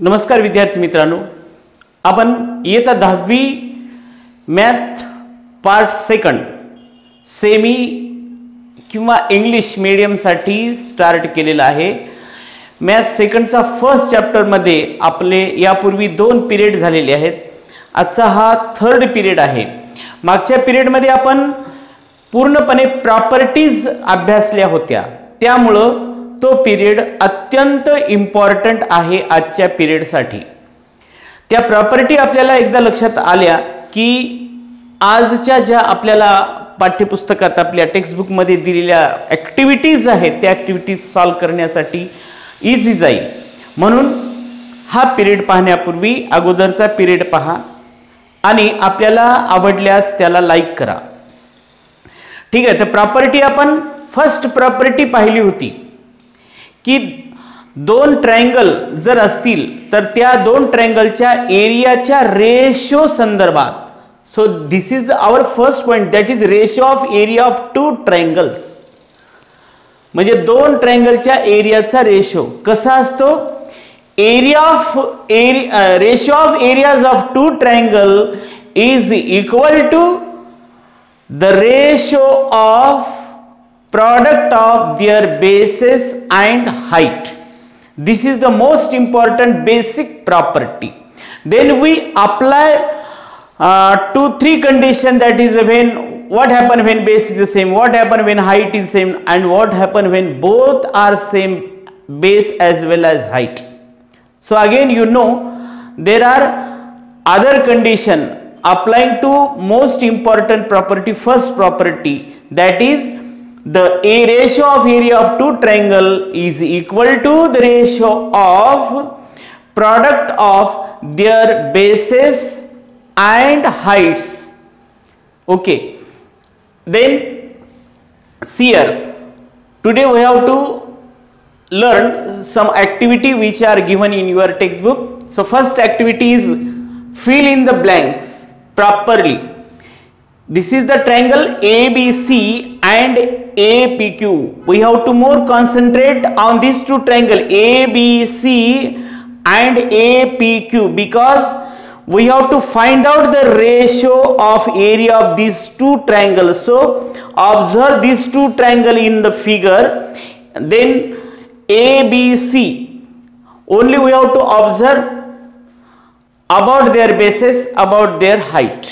नमस्कार विद्यार्थी मित्रांनो, आपण इयत्ता 10वी मॅथ पार्ट सेकंड सेमी किंवा इंग्लिश मीडियमसाठी स्टार्ट केलेला आहे। मॅथ सेकंडचा फर्स्ट चॅप्टरमध्ये आपले यापूर्वी 2 पिरियड झालेले आहेत। आजचा हा थर्ड पिरियड आहे। मागच्या पिरियडमध्ये आपण पूर्णपणे प्रॉपर्टीज अभ्यासल्या होत्या, त्यामुळे तो पिरियड अत्यंत इम्पॉर्टंट आहे आजच्या पिरियडसाठी। त्या प्रॉपर्टी आपल्याला एकदा लक्षात आल्या की आजच्या ज्या आपल्याला पाठ्यपुस्तकात आपल्या टेक्स्टबुक मध्ये दिलेल्या ॲक्टिव्हिटीज आहेत त्या ॲक्टिव्हिटीज सॉल्व करण्यासाठी इझी जाईल। म्हणून हा पिरियड पाहण्यापूर्वी अगोदरचा पिरियड पहा आणि आपल्याला आवडल्यास त्याला लाईक करा। ठीक आहे, तर प्रॉपर्टी आपण फर्स्ट प्रॉपर्टी पाहिली होती की 2 ट्रायंगल जर असतील तर त्या 2 ट्रायंगलच्या एरियाच्या रेशो संदर्भात, so this is our first point, that is ratio of area of 2 triangles. म्हणजे 2 ट्रायंगलच्या एरियाचा रेशो कसा असतो? Area of ratio of areas of 2 triangle is equal to the ratio of product of their bases and height. This is the most important basic property. Then we apply 2-3 condition, that is when what happen when base is the same, what happen when height is same, and what happen when both are same base as well as height. So again you know there are other condition applying to most important property, first property, that is the ratio of area of 2 triangle is equal to the ratio of product of their bases and heights. Okay, then see here, today we have to learn some activity which are given in your textbook. So first activity is fill in the blanks properly. This is the triangle ABC and APQ. We have to more concentrate on these 2 triangle ABC and APQ because we have to find out the ratio of area of these 2 triangles. So observe these 2 triangle in the figure. Then ABC, only we have to observe about their bases, about their height.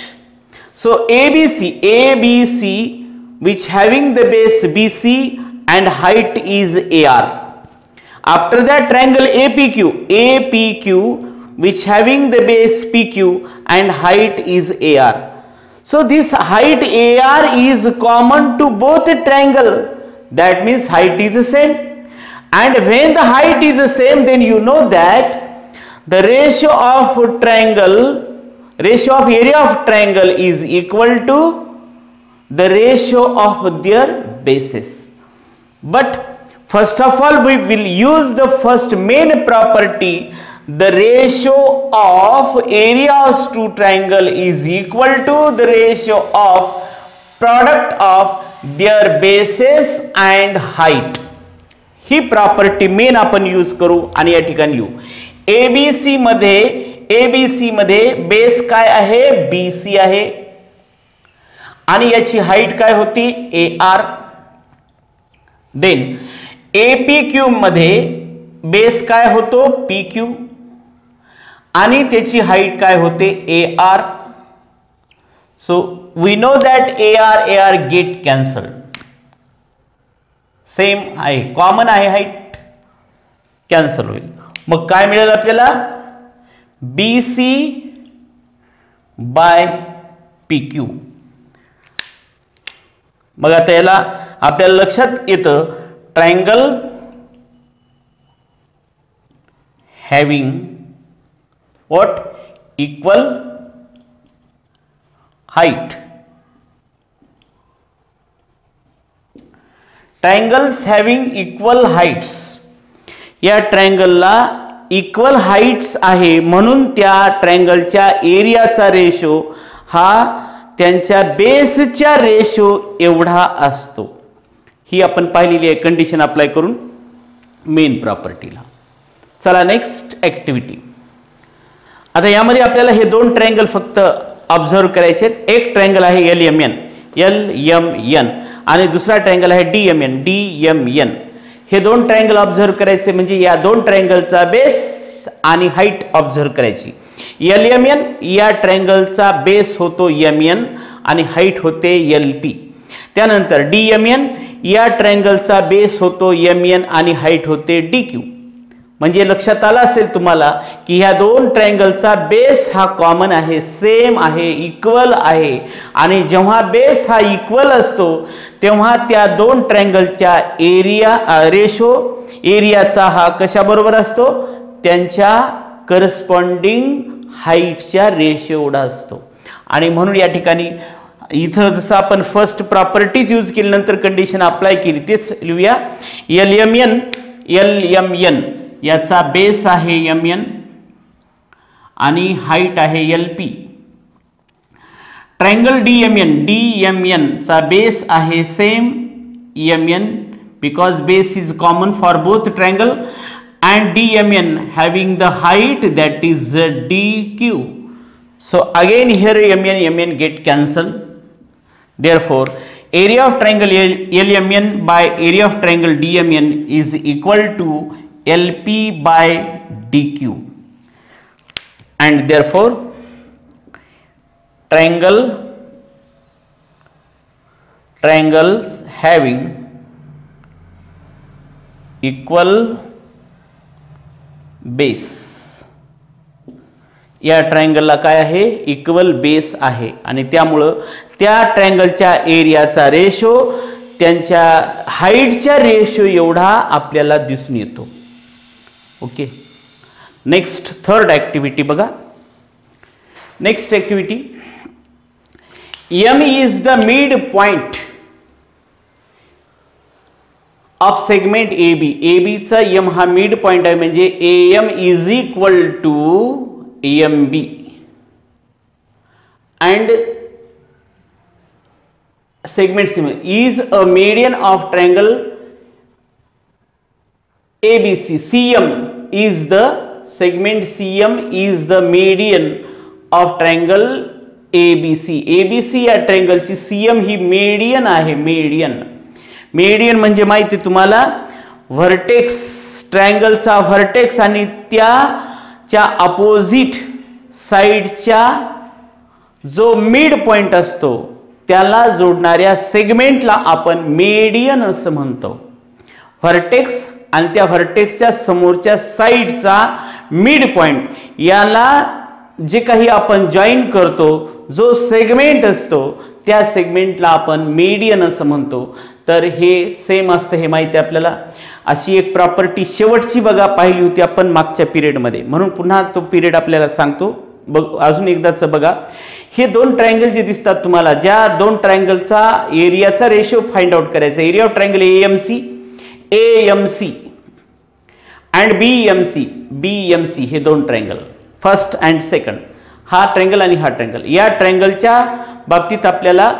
So ABC which having the base BC and height is AR. After that triangle APQ which having the base PQ and height is AR. So this height AR is common to both triangle, that means height is the same, and when the height is the same then you know that the ratio of area of triangle is equal to the ratio of their bases. But first of all we will use the first main property, the ratio of area of 2 triangle is equal to the ratio of product of their bases and height. He property main आपण use करू आणि या ठिकाणी लिहू। ABC मध्ये base काय आहे? BC आहे आणि याची हाईट काय होती? AR. देन APQ मध्ये बेस काय होतो? PQ आणि त्याची हाईट काय होते? AR. So we know that AR get cancel, same आहे, कॉमन आहे, हाईट कॅन्सल होईल। मग काय मिळेल आपल्याला? BC by PQ. मग आता याला आपल्याला लक्षात येतं triangle having what? Equal height. Triangles having equal heights, या ट्रायंगलला इक्वल हाईट्स आहे म्हणून त्या ट्रायंगलच्या एरियाचा रेशो हा त्यांच्या बेसच्या रेशो एवढा असतो। ही आपण पाहिलेली आहे कंडिशन अप्लाय करून मेन प्रॉपर्टीला। चला नेक्स्ट ॲक्टिव्हिटी, आता यामध्ये आपल्याला हे दोन ट्रायंगल फक्त ऑब्झर्व करायचे आहेत. एक ट्रायंगल आहे LMN आणि दुसरा ट्रायंगल आहे DMN. हे दोन ट्रायंगल ऑब्झर्व करायचे, म्हणजे या दोन ट्रायंगलचा बेस आणि हाईट ऑब्झर्व करायची. LMN या ट्रायंगलचा बेस होतो MN आणि हाईट होते LP. त्यानंतर DMN या ट्रायंगलचा बेस होतो MN आणि हाईट होते DQ. म्हणजे लक्षात आलं असेल तुम्हाला की ह्या दोन ट्रायंगलचा बेस हा कॉमन आहे, सेम आहे, इक्वल आहे. आणि जेव्हा बेस हा इक्वल असतो तेव्हा त्या दोन ट्रायंगलच्या एरियाचा हा कशाबरोबर असतो, त्यांच्या करस्पॉन्डिंग हाईटच्या रेशो एवढा असतो. आणि म्हणून या ठिकाणी इथं जसं आपण फर्स्ट प्रॉपर्टीज यूज केली, नंतर कंडिशन अप्लाय केली, तेच लिहूया. LMN याचा बेस आहे MN आणि हाईट आहे LP. ट्रायंगल DMN चा बेस आहे same MN because base is common for both triangle, and DMN having the height that is DQ. So again here MN get cancelled. Therefore area of triangle LMN by area of triangle DMN is equal to LP by DQ, and therefore triangles having equal base, या ट्रायंगलला काय आहे, equal base आहे. आणि त्यामुळं त्या ट्रायंगलच्या एरियाचा ratio त्यांच्या हाईटच्या ratio एवढा आपल्याला दिसून येतो. ओके. नेक्स्ट थर्ड ऍक्टिव्हिटी बघा. Next activity, M is the mid point of segment AB चा M हा मिड पॉइंट आहे, म्हणजे AM is equal to MB and segment CM is a median of triangle ABC. CM is the segment CM is the median of triangle ABC. ABC या ट्रायंगलची CM ही median आहे. Median म्हणजे माहिती तुम्हाला, vertex, ट्रायंगलचा vertex आणि त्याच्या opposite साइडच्या जो mid point असतो त्याला जोडणाऱ्या सेगमेंटला आपण मीडियन असं म्हणतो. व्हर्टेक्स आणि त्या व्हर्टेक्सच्या समोरच्या साइडचा मिड पॉइंट याला जे काही आपण जॉईन करतो, जो सेगमेंट असतो त्या सेगमेंटला आपण मीडियन असं म्हणतो. तर हे सेम असतं, हे माहिती आहे आपल्याला. अशी एक प्रॉपर्टी शेवटची बघा पाहिली होती आपण मागच्या पिरियडमध्ये, म्हणून पुन्हा तो पिरियड आपल्याला सांगतो. अजून एकदाच बघा. हे दोन ट्रायंगल जे दिसतात तुम्हाला, ज्या दोन ट्रायंगलचा एरियाचा रेशो फाइंड आउट करायचा, area of triangle AMC and BMC हे दोन ट्रायंगल, फर्स्ट अँड सेकंड, हा ट्रायंगल आणि हा ट्रायंगल, या ट्रायंगलच्या बाबतीत आपल्याला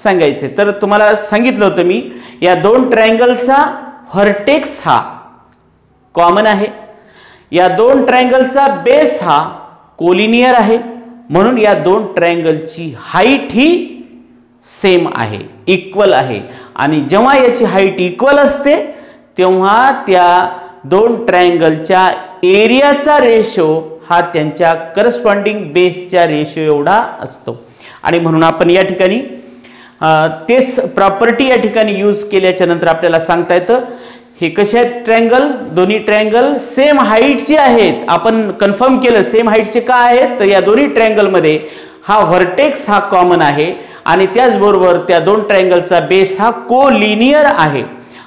सांगायचे. तर तुम्हाला सांगितलं होतं मी, या दोन ट्रायंगलचा व्हर्टेक्स हा कॉमन आहे, या दोन ट्रायंगलचा बेस हा कोलिनियर आहे, म्हणून या दोन ट्रायंगलची हाईट ही सेम आहे, इक्वल आहे. आणि जेव्हा याची हाईट इक्वल असते तेव्हा त्या दोन ट्रायंगलच्या एरियाचा रेशो हा त्यांच्या करस्पॉन्डिंग बेसच्या रेशो एवढा असतो. आणि म्हणून आपण या ठिकाणी तेच प्रॉपर्टी या ठिकाणी यूज केल्याच्या नंतर आपल्याला सांगता येतं हे कसे आहेत ट्रायंगल, दोन्ही ट्रायंगल सेम हाईटचे आहेत. आपण कन्फर्म केलं सेम हाईटचे का आहेत, तर या दोन्ही ट्रायंगलमध्ये हा व्हर्टेक्स हा कॉमन आहे आणि त्याचबरोबर त्या दोन ट्रायंगलचा बेस हा कोलिनियर आहे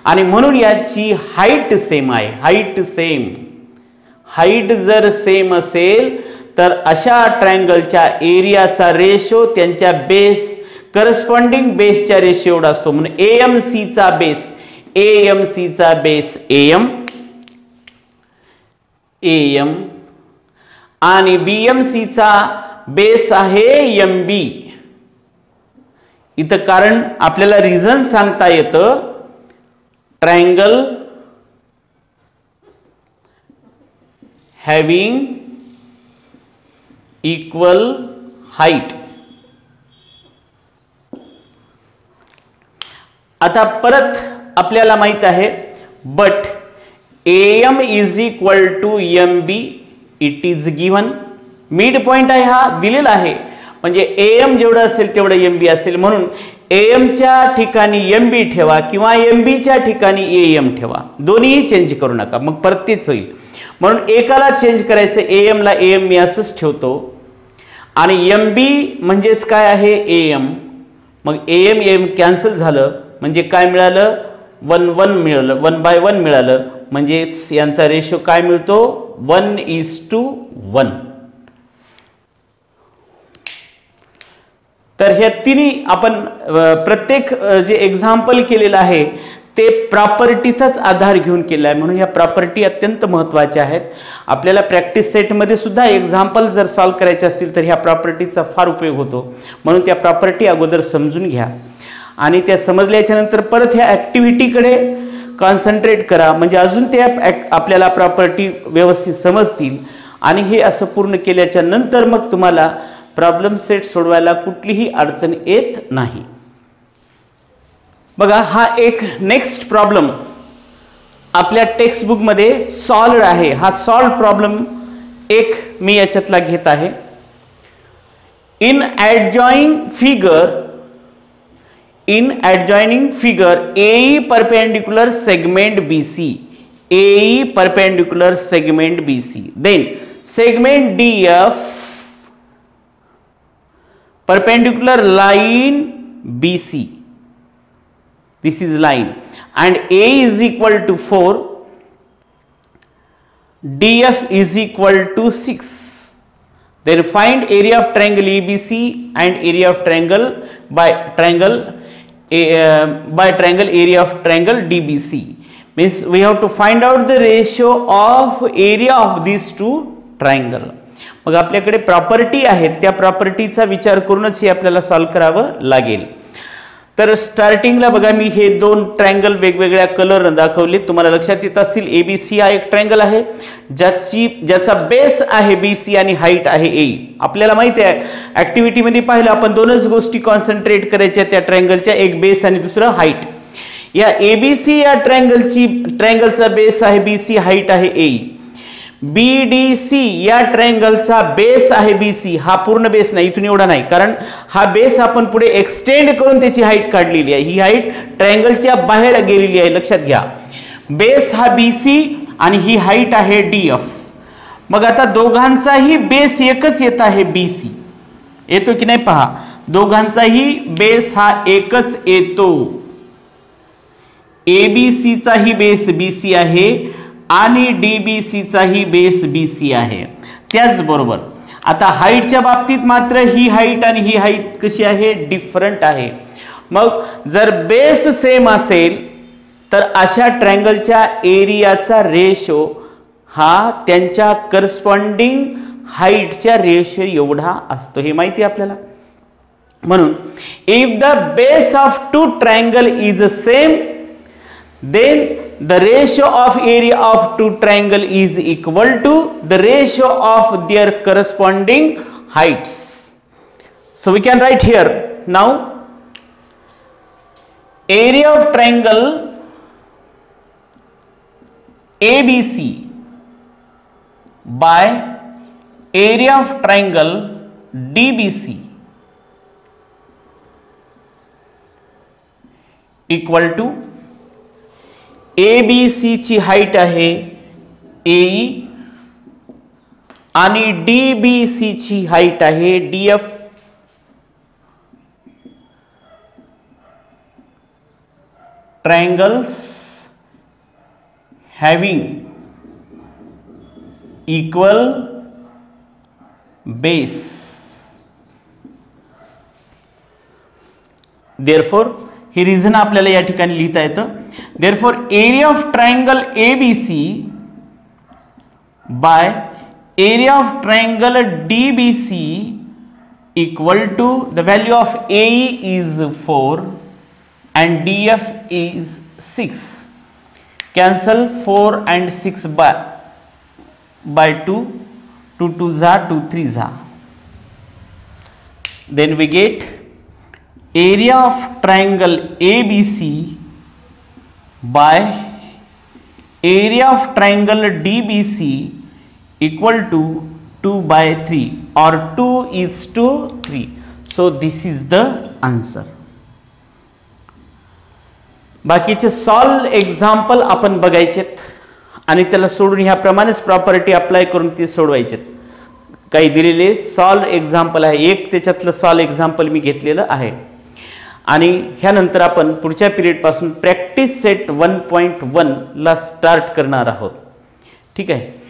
आणि म्हणून याची हाईट सेम आहे. हाईट जर सेम असेल तर अशा ट्रायंगलच्या एरियाचा रेशो त्यांच्या बेस करस्पॉन्डिंग बेसच्या रेशो एवढा असतो. म्हणून AMC चा बेस AM आणि BMC चा बेस आहे MB. इथं कारण आपल्याला रिझन सांगता येतं, ट्रायंगल having इक्वल हाईट. आता परत आपल्याला माहित आहे but AM is equal to MB it is given. Mid point आहे हा दिलेला आहे म्हणजे AM जेवढं असेल तेवढं MB असेल म्हणून AM च्या ठिकाणी MB ठेवा किंवा MB च्या ठिकाणी AM ठेवा. दोन्हीही चेंज करू नका मग परत तेच होईल. म्हणून एकाला चेंज करायचं AM ला AM मी असंच ठेवतो आणि MB म्हणजेच काय आहे AM. मग AM कॅन्सल झालं म्हणजे काय मिळालं 1 1 मिळालं 1/1 मिळालं म्हणजे यांचा रेशो काय मिळतो 1:1. तर हे तिन्ही आपण प्रत्येक जे एक्झाम्पल केलेलं आहे ते प्रॉपर्टीचाच आधार घेऊन केला आहे म्हणून या प्रॉपर्टी अत्यंत महत्त्वाच्या आहेत. आपल्याला प्रॅक्टिस सेटमध्ये सुद्धा एक्झाम्पल जर सॉल्व करायचे असतील तर ह्या प्रॉपर्टीचा फार उपयोग होतो. म्हणून त्या प्रॉपर्टी अगोदर समजून घ्या आणि त्या समजल्याच्या नंतर परत ह्या ॲक्टिव्हिटीकडे कॉन्सन्ट्रेट करा म्हणजे अजून ते आपल्याला प्रॉपर्टी व्यवस्थित समजतील आणि हे असं पूर्ण केल्याच्या नंतर मग तुम्हाला प्रॉब्लेम सेट सोडवायला कुठलीही अडचण येत नाही. बघा हा एक नेक्स्ट प्रॉब्लेम आपल्या टेक्स्ट बुक मध्ये सॉल्व्ड आहे. हा सॉल्व प्रॉब्लेम एक मी याच्यातला घेत आहे. In adjoining figure AE perpendicular segment BC, AE perpendicular segment BC, then segment DF perpendicular line BC, this is line, and A is equal to 4, DF is equal to 6. Then find area of triangle ABC and area of triangle by triangle area of triangle DBC. Means we have to find out the ratio of area of these two triangle. मग आपल्याकडे property आहेत त्या प्रॉपर्टीचा विचार करूनच हे आपल्याला solve करावं लागेल. तर स्टार्टिंगला बघा मी हे दोन ट्रायंगल वेगवेगळ्या कलर दाखवले. तुम्हाला लक्षात येत असतील ABC हा एक ट्रायंगल आहे ज्याचा बेस आहे BC आणि हाईट आहे AE. आपल्याला माहिती आहे ऍक्टिव्हिटी मध्ये पाहिलं आपण दोनच गोष्टी कॉन्सन्ट्रेट करायच्या त्या ट्रायंगलच्या, एक बेस आणि दुसरं हाईट. या ABC या ट्रायंगलचा बेस आहे BC, हाईट आहे AE. BDC या ट्रायंगलचा बेस आहे BC, हा पूर्ण बेस नाही इथून एवढा नाही कारण हा बेस आपण पुढे एक्सटेंड करून त्याची हाईट काढलेली आहे. ही हाईट ट्रायंगलच्या बाहेर गेलेली आहे लक्षात घ्या. बेस हा BC आणि ही हाईट आहे DF. मग आता दोघांचाही बेस एकच येत आहे BC. येतो की नाही पहा, दोघांचाही बेस हा एकच येतो. ABC चाही बेस BC आहे आणि DBC चाही बेस BC आहे. त्याचबरोबर आता हाईटच्या बाबतीत मात्र ही हाईट आणि ही हाईट कशी आहे, डिफरंट आहे. मग जर बेस सेम असेल तर अशा ट्रायंगलच्या एरियाचा रेशो हा त्यांच्या करस्पॉन्डिंग हाईटच्या रेशो एवढा असतो, हे माहिती आपल्याला. म्हणून if the base of two triangle is same then the ratio of area of two triangle is equal to the ratio of their corresponding heights. So we can write here now area of triangle ABC by area of triangle DBC equal to ABC ची height आहे AE आणि DBC ची height आहे DF. Triangles having equal base, therefore ही reason आपल्याला या ठिकाणी लिहिता येतं. therefore area of triangle ABC by area of triangle DBC equal to the value of AE is 4 and DF is 6. Cancel 4 and 6 by 2, 2 2 za 2 3 za. then we get area of triangle ABC by area of triangle DBC equal to 2 by 3 or 2 is to 3. So this is the answer. बाकीचे solve example आपण बघायचेत आणि त्याला सोडून ह्याप्रमाणेच property apply करून ते सोडवायचेत. काही दिलेले solve example आहे, एक त्याच्यातलं सॉल्व एक्झाम्पल मी घेतलेलं आहे आणि ह्यानंतर आपण पुढच्या पिरियड पासून प्रॅक्टिस सेट 1.1 ला स्टार्ट करणार आहोत. ठीक आहे.